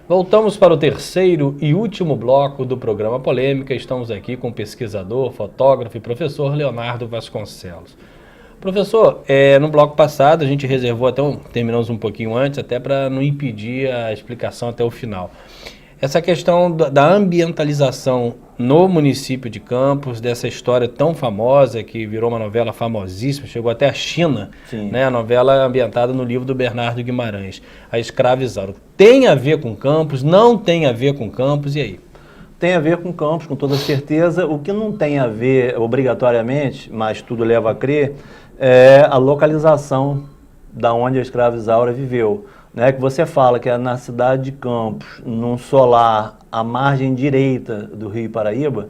Voltamos para o terceiro e último bloco do programa Polêmica. Estamos aqui com o pesquisador, fotógrafo e professor Leonardo Vasconcelos. Professor, no bloco passado a gente reservou terminamos um pouquinho antes, até para não impedir a explicação até o final. Essa questão da ambientalização no município de Campos, dessa história tão famosa, que virou uma novela famosíssima, chegou até a China, né? A novela ambientada no livro do Bernardo Guimarães, A Escrava Isaura. Tem a ver com Campos, não tem a ver com Campos, e aí? Tem a ver com Campos, com toda certeza. O que não tem a ver obrigatoriamente, mas tudo leva a crer, é a localização da onde a escrava Isaura viveu. Né, que você fala que é na cidade de Campos, num solar à margem direita do Rio Paraíba,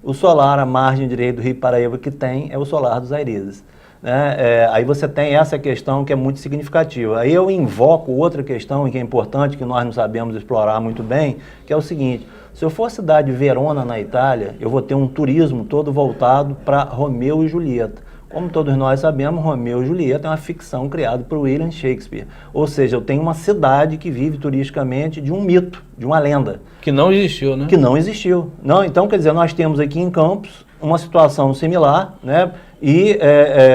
o solar à margem direita do Rio Paraíba que tem é o solar dos Airezes. Né? Aí você tem essa questão que é muito significativa. Aí eu invoco outra questão que é importante, que nós não sabemos explorar muito bem, que é o seguinte: se eu for a cidade de Verona, na Itália, eu vou ter um turismo todo voltado para Romeu e Julieta. Como todos nós sabemos, Romeu e Julieta é uma ficção criada por William Shakespeare. Ou seja, eu tenho uma cidade que vive turisticamente de um mito, de uma lenda. Que não existiu, né? Que não existiu. Não, então, quer dizer, nós temos aqui em Campos uma situação similar, né? E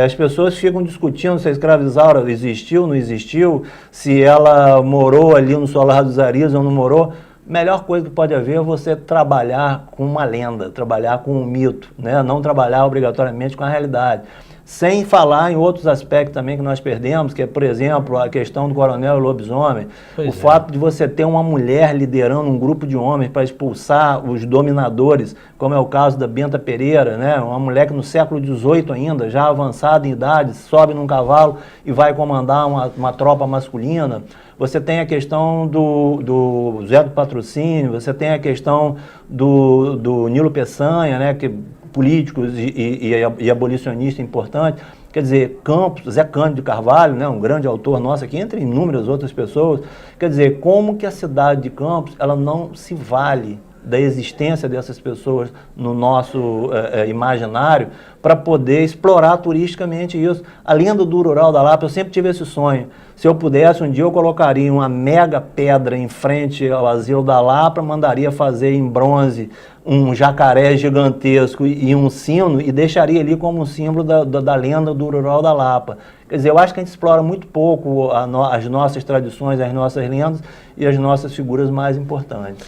as pessoas ficam discutindo se a escrava Isaura existiu, não existiu, se ela morou ali no solar dos Airezes ou não morou. Melhor coisa que pode haver é você trabalhar com uma lenda, trabalhar com um mito, né? Não trabalhar obrigatoriamente com a realidade. Sem falar em outros aspectos também que nós perdemos, que é, por exemplo, a questão do coronel e lobisomem. O fato de você ter uma mulher liderando um grupo de homens para expulsar os dominadores, como é o caso da Benta Pereira, né? Uma mulher que no século XVIII ainda, já avançada em idade, sobe num cavalo e vai comandar uma tropa masculina. Você tem a questão do Zé do Patrocínio, você tem a questão do Nilo Peçanha, né, que políticos e abolicionista importante. Quer dizer, Campos, Zé Cândido de Carvalho, né, um grande autor nosso aqui, entre inúmeras outras pessoas. Quer dizer, como que a cidade de Campos ela não se vale da existência dessas pessoas no nosso imaginário para poder explorar turisticamente isso. A lenda do Rural da Lapa, eu sempre tive esse sonho. Se eu pudesse, um dia eu colocaria uma mega pedra em frente ao Asilo da Lapa, mandaria fazer em bronze um jacaré gigantesco e um sino e deixaria ali como um símbolo da lenda do Rural da Lapa. Quer dizer, eu acho que a gente explora muito pouco as nossas tradições, as nossas lendas e as nossas figuras mais importantes.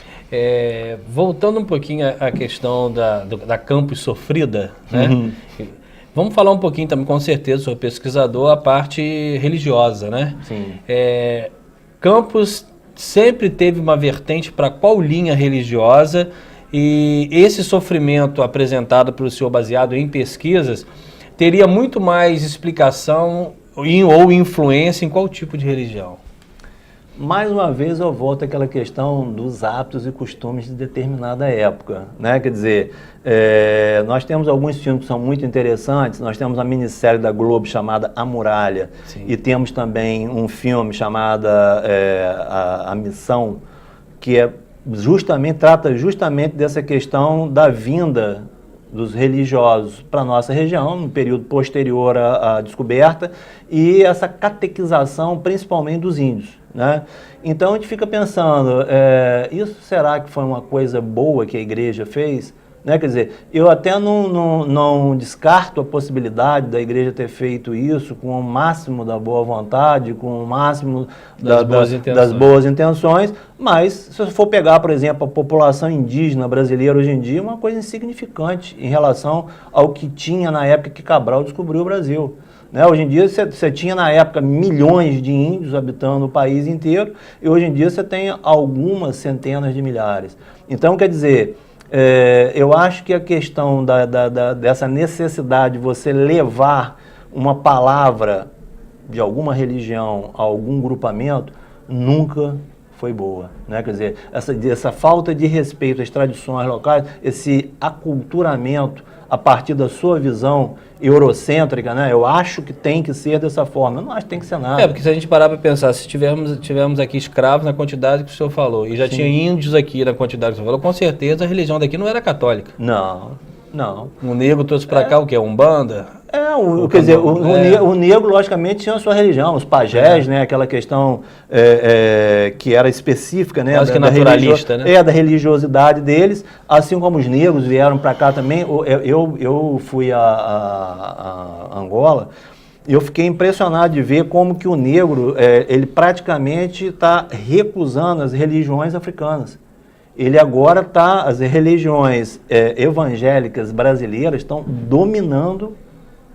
Voltando um pouquinho à questão da Campos sofrida, né? Vamos falar um pouquinho também, com certeza, sou pesquisador, a parte religiosa, né? Sim. Campos sempre teve uma vertente para qual linha religiosa, e esse sofrimento apresentado pelo senhor, baseado em pesquisas, teria muito mais explicação ou influência em qual tipo de religião? Mais uma vez eu volto àquela questão dos hábitos e costumes de determinada época, né? Quer dizer, nós temos alguns filmes que são muito interessantes. Nós temos a minissérie da Globo chamada A Muralha. Sim. E temos também um filme chamado a Missão, que trata justamente dessa questão da vinda dos religiosos para a nossa região, no período posterior à descoberta, e essa catequização principalmente dos índios. Né? Então a gente fica pensando, isso será que foi uma coisa boa que a igreja fez? Né? Quer dizer, eu até não descarto a possibilidade da igreja ter feito isso com o máximo da boa vontade, com o máximo das boas intenções, mas se eu for pegar, por exemplo, a população indígena brasileira hoje em dia, é uma coisa insignificante em relação ao que tinha na época que Cabral descobriu o Brasil. Né? Hoje em dia você tinha na época milhões de índios habitando o país inteiro, e hoje em dia você tem algumas centenas de milhares. Então, quer dizer, eu acho que a questão dessa necessidade de você levar uma palavra de alguma religião a algum grupamento nunca foi boa, né? Quer dizer, essa falta de respeito às tradições locais, esse aculturamento a partir da sua visão eurocêntrica, né? Eu acho que tem que ser dessa forma. Eu não acho que tem que ser nada. Porque se a gente parar para pensar, se tivermos aqui escravos na quantidade que o senhor falou, e já tinha índios aqui na quantidade que o senhor falou, com certeza a religião daqui não era católica. Não. Não. O negro trouxe para cá o quê? Umbanda? Quer dizer, o negro, logicamente, tinha a sua religião, os pajés, né? Aquela questão que era específica, né? Quase que naturalista, né? Da religiosidade deles, assim como os negros vieram para cá também. Eu fui a Angola e eu fiquei impressionado de ver como que o negro, ele praticamente está recusando as religiões africanas. Ele agora está, as religiões evangélicas brasileiras estão dominando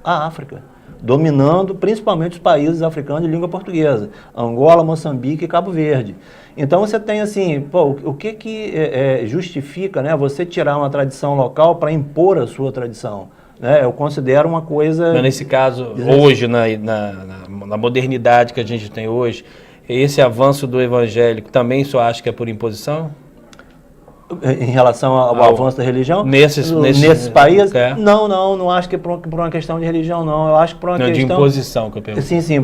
a África, dominando principalmente os países africanos de língua portuguesa, Angola, Moçambique e Cabo Verde. Então você tem assim, o que justifica, né, você tirar uma tradição local para impor a sua tradição? Né? Eu considero uma coisa... Mas nesse caso, hoje, na modernidade que a gente tem hoje, esse avanço do evangélico também só acha que é por imposição? Em relação ao avanço da religião? Nesses países? Não acho que é por uma questão de religião, não. Eu acho que por uma questão... de imposição que eu pergunto. Sim, assim,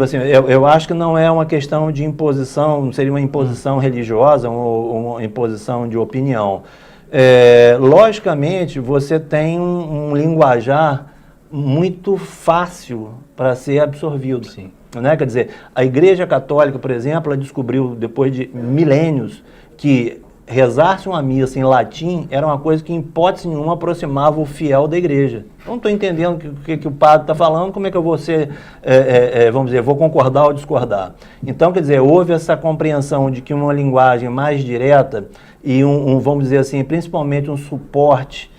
eu acho que não é uma questão de imposição, seria uma imposição religiosa ou uma imposição de opinião. Logicamente, você tem um linguajar muito fácil para ser absorvido. Sim. Né? Quer dizer, a Igreja Católica, por exemplo, ela descobriu, depois de milênios, que rezar-se uma missa em latim era uma coisa que, em hipótese nenhuma, aproximava o fiel da igreja. Eu não estou entendendo o que o padre está falando, como é que eu vou ser, vamos dizer, vou concordar ou discordar. Então, quer dizer, houve essa compreensão de que uma linguagem mais direta e vamos dizer assim, principalmente um suporte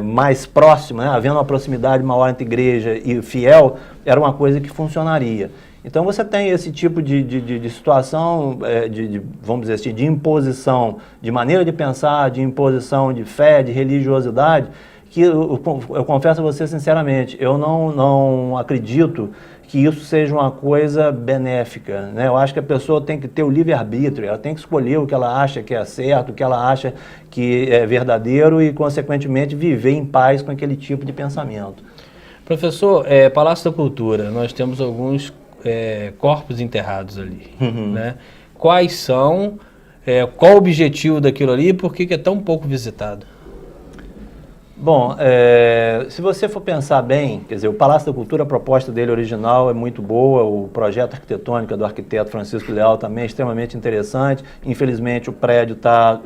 mais próximo, né, havendo uma proximidade maior entre igreja e fiel, era uma coisa que funcionaria. Então você tem esse tipo de situação, vamos dizer assim, de imposição, de maneira de pensar, de imposição de fé, de religiosidade, que eu confesso a você sinceramente, eu não acredito que isso seja uma coisa benéfica, né? Eu acho que a pessoa tem que ter o livre-arbítrio, ela tem que escolher o que ela acha que é certo, o que ela acha que é verdadeiro e, consequentemente, viver em paz com aquele tipo de pensamento. Professor, Palácio da Cultura, nós temos alguns corpos enterrados ali, né? Quais são, qual o objetivo daquilo ali e por que é tão pouco visitado? Bom, se você for pensar bem, quer dizer, o Palácio da Cultura, a proposta dele original é muito boa, o projeto arquitetônico do arquiteto Francisco Leal também é extremamente interessante. Infelizmente, o prédio está,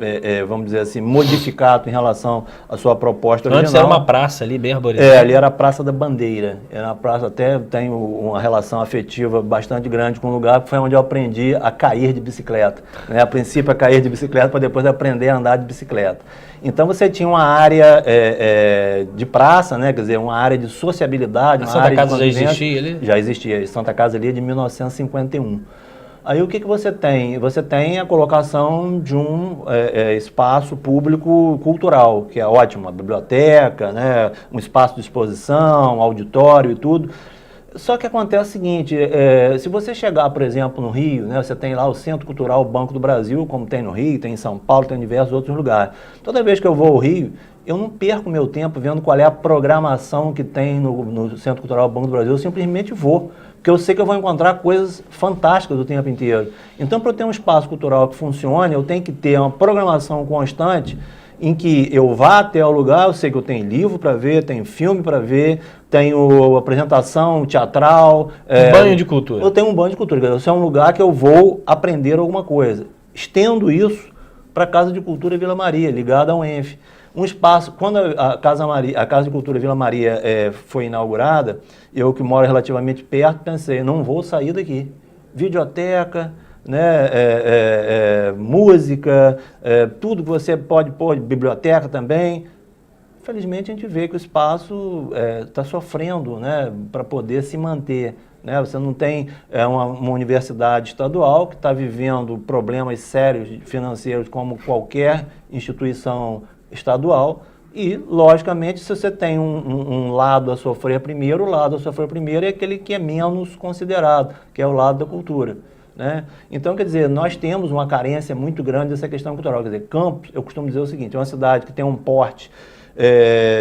vamos dizer assim, modificado em relação à sua proposta original. Antes era uma praça ali, bem arborizada. Ali era a Praça da Bandeira. Era uma praça, até tem uma relação afetiva bastante grande com o lugar, que foi onde eu aprendi a cair de bicicleta. Né? A princípio, a cair de bicicleta, para depois aprender a andar de bicicleta. Então você tinha uma área de praça, né? Quer dizer, uma área de sociabilidade. A Santa Casa já existia ali? Já existia. A Santa Casa ali é de 1951. Aí o que você tem? Você tem a colocação de um espaço público cultural, que é ótimo, uma biblioteca, né? Um espaço de exposição, um auditório e tudo. Só que acontece o seguinte, se você chegar, por exemplo, no Rio, né, você tem lá o Centro Cultural Banco do Brasil, como tem no Rio, tem em São Paulo, tem em diversos outros lugares. Toda vez que eu vou ao Rio, eu não perco meu tempo vendo qual é a programação que tem no Centro Cultural Banco do Brasil, eu simplesmente vou, porque eu sei que eu vou encontrar coisas fantásticas o tempo inteiro. Então, para eu ter um espaço cultural que funcione, eu tenho que ter uma programação constante, em que eu vá até o lugar, eu sei que eu tenho livro para ver, tenho filme para ver, tenho apresentação teatral. Um banho de cultura. Eu tenho um banho de cultura. Isso é um lugar que eu vou aprender alguma coisa. Estendo isso para a Casa de Cultura Vila Maria, ligada ao ENF. Um espaço, quando a Casa de Cultura Vila Maria foi inaugurada, eu que moro relativamente perto, pensei, não vou sair daqui. Videoteca, né, música, tudo que você pode pôr, biblioteca também. Felizmente a gente vê que o espaço está sofrendo, né, para poder se manter. Né? Você não tem uma universidade estadual que está vivendo problemas sérios financeiros como qualquer instituição estadual e, logicamente, se você tem um lado a sofrer primeiro, o lado a sofrer primeiro é aquele que é menos considerado, que é o lado da cultura. Né? Então, quer dizer, nós temos uma carência muito grande dessa questão cultural. Quer dizer, Campos, eu costumo dizer o seguinte, é uma cidade que tem um porte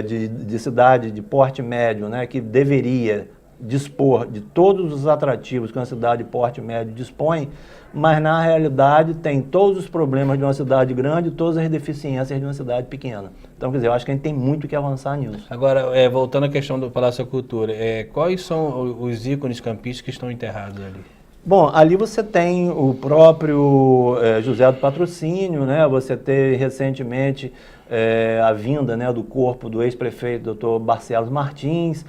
de cidade de porte médio, né, que deveria dispor de todos os atrativos que uma cidade de porte médio dispõe, mas na realidade tem todos os problemas de uma cidade grande e todas as deficiências de uma cidade pequena. Então, quer dizer, eu acho que a gente tem muito que avançar nisso. Agora, voltando à questão do Palácio da Cultura, quais são os ícones campistas que estão enterrados ali? Bom, ali você tem o próprio José do Patrocínio, né? Você teve recentemente a vinda, né, do corpo do ex-prefeito Dr. Barcelos Martins.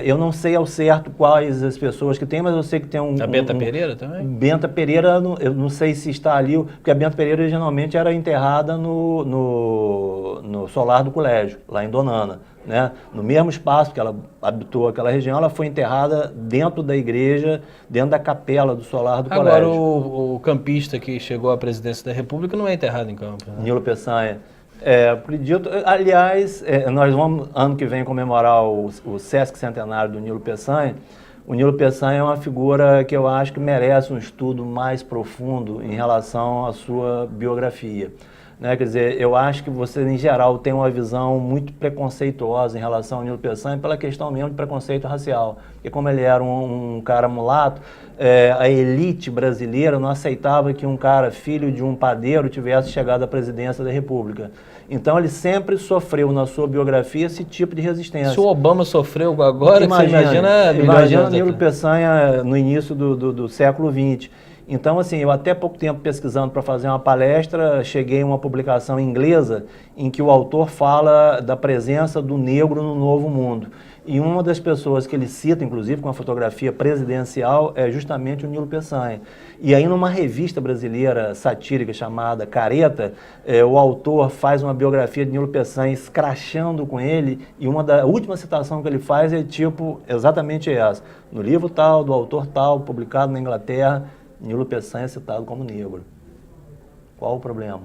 Eu não sei ao certo quais as pessoas que tem, mas eu sei que tem A Benta Pereira também? Benta Pereira, eu não sei se está ali, porque a Benta Pereira originalmente era enterrada no solar do colégio, lá em Donana, né? No mesmo espaço que ela habitou aquela região, ela foi enterrada dentro da igreja, dentro da capela do solar do colégio. Agora, o campista que chegou à presidência da República não é enterrado em Campos, né? Nilo Peçanha. Acredito, aliás, nós vamos ano que vem comemorar o Sesc Centenário do Nilo Peçanha. O Nilo Peçanha é uma figura que eu acho que merece um estudo mais profundo em relação à sua biografia. Né? Quer dizer, eu acho que você, em geral, tem uma visão muito preconceituosa em relação ao Nilo Peçanha pela questão mesmo de preconceito racial. Porque como ele era um cara mulato, a elite brasileira não aceitava que um cara, filho de um padeiro, tivesse chegado à presidência da República. Então ele sempre sofreu na sua biografia esse tipo de resistência. Se o Obama sofreu agora, imagina Nilo Peçanha no início do século XX. Então, assim, eu até pouco tempo pesquisando para fazer uma palestra, cheguei a uma publicação inglesa em que o autor fala da presença do negro no Novo Mundo. E uma das pessoas que ele cita, inclusive, com a fotografia presidencial, é justamente o Nilo Peçanha. E aí, numa revista brasileira satírica chamada Careta, o autor faz uma biografia de Nilo Peçanha escrachando com ele, e a última citação que ele faz é tipo exatamente essa. No livro tal, do autor tal, publicado na Inglaterra, Nilo Peçanha é citado como negro. Qual o problema?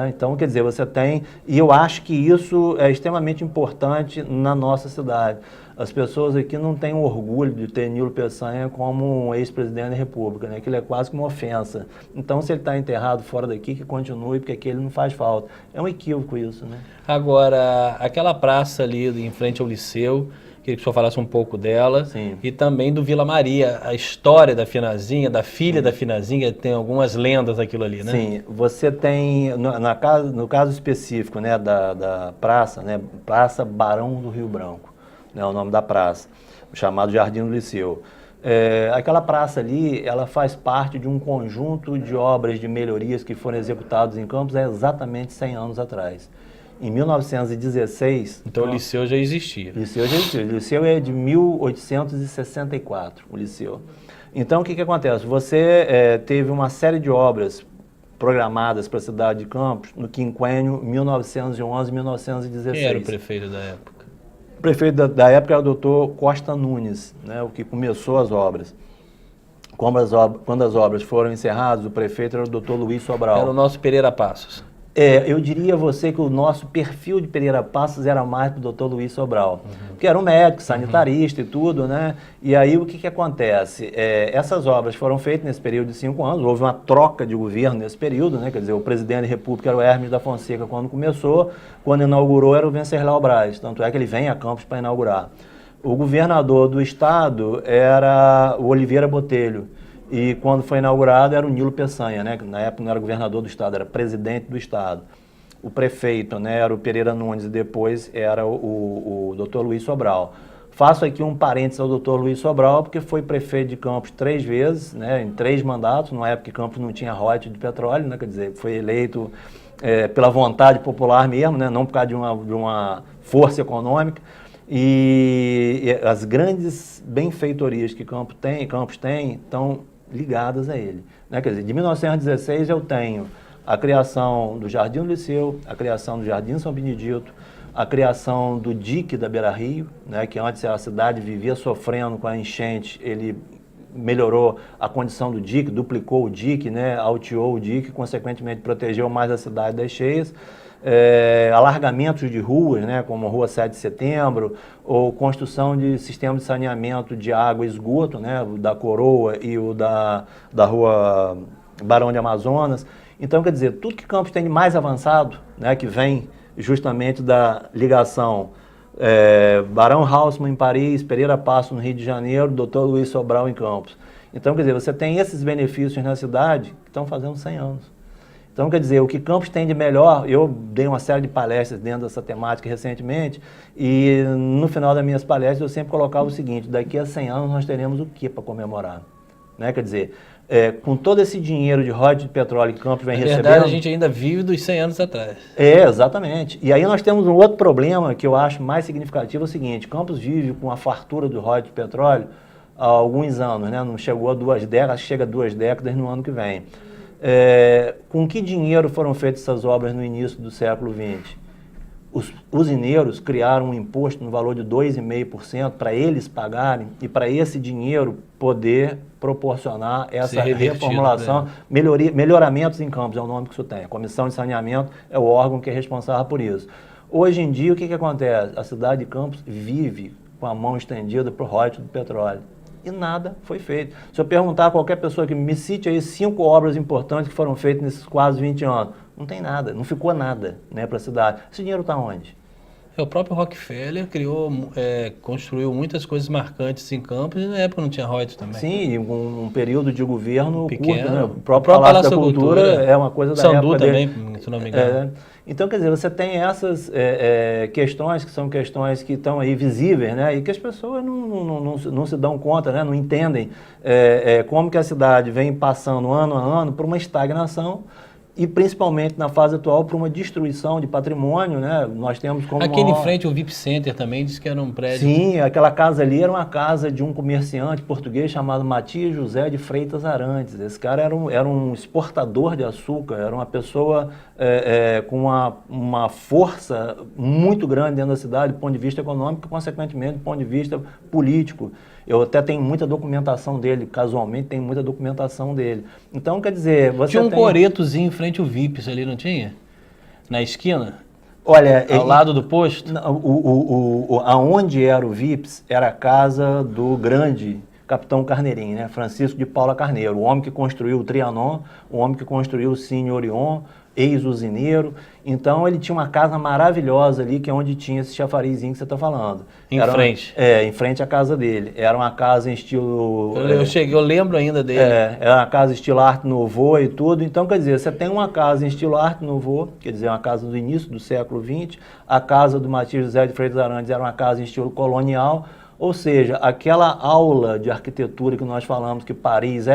Então, quer dizer, você tem... E eu acho que isso é extremamente importante na nossa cidade. As pessoas aqui não têm orgulho de ter Nilo Peçanha como um ex-presidente da República, né? Aquilo é quase que uma ofensa. Então, se ele está enterrado fora daqui, que continue, porque aqui ele não faz falta. É um equívoco isso, né? Agora, aquela praça ali em frente ao Liceu, queria que o senhor falasse um pouco dela. Sim. E também do Vila Maria, a história da Finazinha, da filha da Finazinha, tem algumas lendas aquilo ali, né? Sim, você tem, no caso específico, né, da praça, né, Praça Barão do Rio Branco, né, o nome da praça, chamado Jardim do Liceu. Aquela praça ali, ela faz parte de um conjunto de obras de melhorias que foram executadas em Campos há exatamente 100 anos atrás. Em 1916... Então o Liceu já existia. O Liceu já existia. O Liceu é de 1864, o Liceu. Então, o que acontece? Você teve uma série de obras programadas para a cidade de Campos no quinquênio 1911-1916. Quem era o prefeito da época? O prefeito da época era o doutor Costa Nunes, né, o que começou as obras. Quando as obras foram encerradas, o prefeito era o doutor Luiz Sobral. Era o nosso Pereira Passos. Eu diria a você que o nosso perfil de Pereira Passos era mais para o doutor Luiz Sobral, que era um médico, sanitarista e tudo, né? E aí o que acontece? Essas obras foram feitas nesse período de 5 anos, houve uma troca de governo nesse período, né? Quer dizer, o presidente da República era o Hermes da Fonseca quando começou, quando inaugurou era o Venceslau Braz, tanto é que ele vem a Campos para inaugurar. O governador do estado era o Oliveira Botelho. E quando foi inaugurado era o Nilo Peçanha, né? Que na época não era governador do estado, era presidente do estado. O prefeito, né, era o Pereira Nunes e depois era o doutor Luiz Sobral. Faço aqui um parênteses ao doutor Luiz Sobral, porque foi prefeito de Campos 3 vezes, né, em 3 mandatos, numa época que Campos não tinha royalties de petróleo, né, quer dizer, foi eleito pela vontade popular mesmo, né, não por causa de uma força econômica. E as grandes benfeitorias que Campos tem estão ligadas a ele, né? Quer dizer, de 1916 eu tenho a criação do Jardim do Liceu, a criação do Jardim São Benedito, a criação do dique da Beira Rio, né? Que antes a cidade vivia sofrendo com a enchente, ele melhorou a condição do dique, duplicou o dique, né? Alteou o dique, consequentemente protegeu mais a cidade das cheias. Alargamentos de ruas, né, como a Rua 7 de Setembro, ou construção de sistema de saneamento de água e esgoto, né, o da Coroa e o da Rua Barão de Amazonas. Então, quer dizer, tudo que Campos tem de mais avançado, né, que vem justamente da ligação Barão Haussmann em Paris, Pereira Passo no Rio de Janeiro, Dr. Luiz Sobral em Campos. Então, quer dizer, você tem esses benefícios na cidade que estão fazendo 100 anos. Então, quer dizer, o que Campos tem de melhor, eu dei uma série de palestras dentro dessa temática recentemente, e no final das minhas palestras eu sempre colocava o seguinte: daqui a 100 anos nós teremos o que para comemorar? Né? Quer dizer, com todo esse dinheiro de royalties de petróleo que Campos vem recebendo... Na verdade, a gente ainda vive dos 100 anos atrás. Exatamente. E aí nós temos um outro problema que eu acho mais significativo, é o seguinte: Campos vive com a fartura do royalties de petróleo há alguns anos, né? Não chegou a 2 décadas, chega a 2 décadas no ano que vem. Com que dinheiro foram feitas essas obras no início do século XX? Os usineiros criaram um imposto no valor de 2,5% para eles pagarem e para esse dinheiro poder proporcionar essa reformulação, melhoramentos em Campos, é o nome que isso tem. A Comissão de Saneamento é o órgão que é responsável por isso. Hoje em dia, o que acontece? A cidade de Campos vive com a mão estendida para o royalties do petróleo. E nada foi feito. Se eu perguntar a qualquer pessoa que me cite aí 5 obras importantes que foram feitas nesses quase 20 anos, não tem nada, não ficou nada, né, para a cidade. Esse dinheiro está onde? O próprio Rockefeller construiu muitas coisas marcantes em Campos e na época não tinha royalties também. Sim, um período de governo pequeno, curto, né? O próprio Palácio da Cultura é uma coisa da Sandu época também, dele. se não me engano. Então, quer dizer, você tem essas questões que são questões que estão aí visíveis, né? E que as pessoas não se dão conta, né? Não entendem como que a cidade vem passando ano a ano por uma estagnação e principalmente na fase atual por uma destruição de patrimônio, né? Nós temos como aquele em frente, o VIP Center também, disse que era um prédio. Sim, aquela casa ali era uma casa de um comerciante português chamado Matias José de Freitas Arantes. Esse cara era um exportador de açúcar, era uma pessoa com uma força muito grande dentro da cidade do ponto de vista econômico e, consequentemente, do ponto de vista político. Eu até tenho muita documentação dele, casualmente tenho muita documentação dele. Então, quer dizer, você tinha um coretozinho em frente ao VIPs ali, não tinha? Na esquina? Olha, ao lado do posto? Aonde era o VIPs era a casa do grande capitão Carneirinho, né? Francisco de Paula Carneiro, o homem que construiu o Trianon, o homem que construiu o Cine Orion, ex-usineiro. Então ele tinha uma casa maravilhosa ali, que é onde tinha esse chafarizinho que você está falando. Frente? Em frente à casa dele. Era uma casa em estilo... Eu lembro ainda dele. Era uma casa estilo Arte Nouveau e tudo. Então, quer dizer, você tem uma casa em estilo Arte Nouveau, quer dizer, uma casa do início do século XX. A casa do Matias José de Freitas Arantes era uma casa em estilo colonial. Ou seja, aquela aula de arquitetura que nós falamos que Paris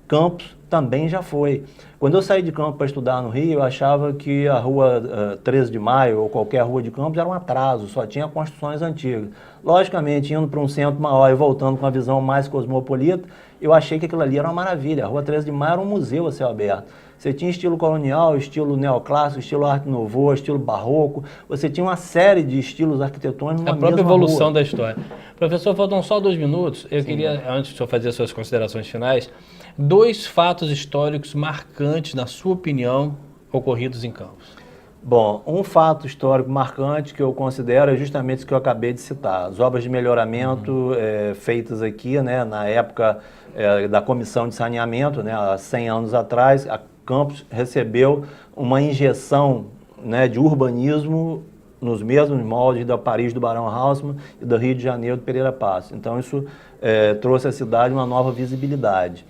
Campos também já foi. Quando eu saí de Campos para estudar no Rio, eu achava que a rua 13 de Maio ou qualquer rua de Campos era um atraso, só tinha construções antigas. Logicamente, indo para um centro maior e voltando com uma visão mais cosmopolita, eu achei que aquilo ali era uma maravilha. A rua 13 de Maio era um museu a céu aberto. Você tinha estilo colonial, estilo neoclássico, estilo Arte Nouveau, estilo barroco. Você tinha uma série de estilos arquitetônicos numa mesma rua. A própria evolução da história. Professor, faltam só 2 minutos. Eu queria, antes de o senhor fazer as suas considerações finais, 2 fatos históricos marcantes, na sua opinião, ocorridos em Campos. Bom, um fato histórico marcante que eu considero é justamente isso que eu acabei de citar. As obras de melhoramento feitas aqui, né, na época da Comissão de Saneamento, né, há 100 anos atrás, a Campos recebeu uma injeção, né, de urbanismo nos mesmos moldes da Paris do Barão Haussmann e do Rio de Janeiro do Pereira Passos. Então isso trouxe à cidade uma nova visibilidade.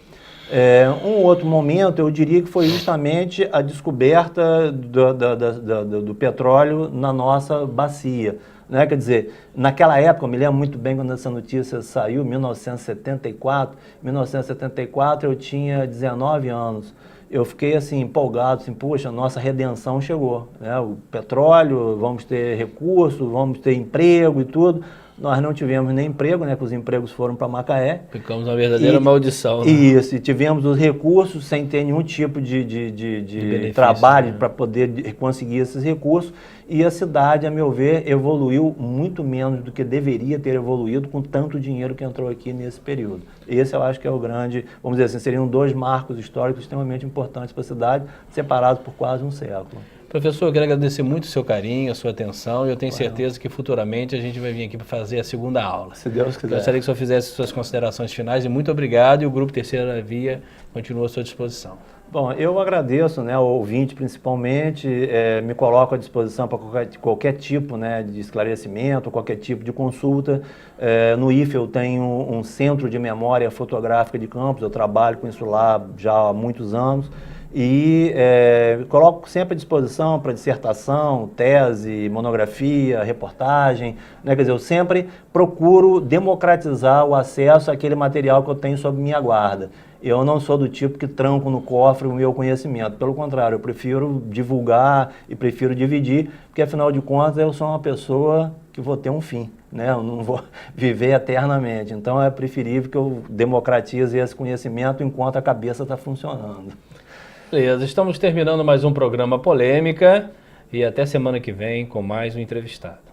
Um outro momento, eu diria que foi justamente a descoberta do petróleo na nossa bacia. Né? Quer dizer, naquela época, eu me lembro muito bem quando essa notícia saiu, 1974. Em 1974 eu tinha 19 anos. Eu fiquei assim, empolgado, assim, poxa, nossa redenção chegou. Né? O petróleo, vamos ter recursos, vamos ter emprego e tudo. Nós não tivemos nem emprego, né? Que os empregos foram para Macaé. Ficamos uma verdadeira maldição. Né? Isso, e tivemos os recursos sem ter nenhum tipo de trabalho, né, para poder conseguir esses recursos. E a cidade, a meu ver, evoluiu muito menos do que deveria ter evoluído com tanto dinheiro que entrou aqui nesse período. Esse eu acho que é o grande, vamos dizer assim, seriam 2 marcos históricos extremamente importantes para a cidade, separados por quase um século. Professor, eu quero agradecer muito o seu carinho, a sua atenção, e eu tenho certeza que futuramente a gente vai vir aqui para fazer a segunda aula. Se Deus quiser. Gostaria que o senhor fizesse suas considerações finais, e muito obrigado, e o Grupo Terceira Via continua à sua disposição. Bom, eu agradeço, né, ao ouvinte principalmente, me coloco à disposição para qualquer tipo, né, de esclarecimento, qualquer tipo de consulta. No IFE eu tenho um centro de memória fotográfica de campus, eu trabalho com isso lá já há muitos anos e coloco sempre à disposição para dissertação, tese, monografia, reportagem, né, quer dizer, eu sempre procuro democratizar o acesso àquele material que eu tenho sob minha guarda. Eu não sou do tipo que tranco no cofre o meu conhecimento. Pelo contrário, eu prefiro divulgar e prefiro dividir, porque afinal de contas eu sou uma pessoa que vou ter um fim, né? Eu não vou viver eternamente. Então é preferível que eu democratize esse conhecimento enquanto a cabeça está funcionando. Beleza, estamos terminando mais um programa Polêmica e até semana que vem com mais um entrevistado.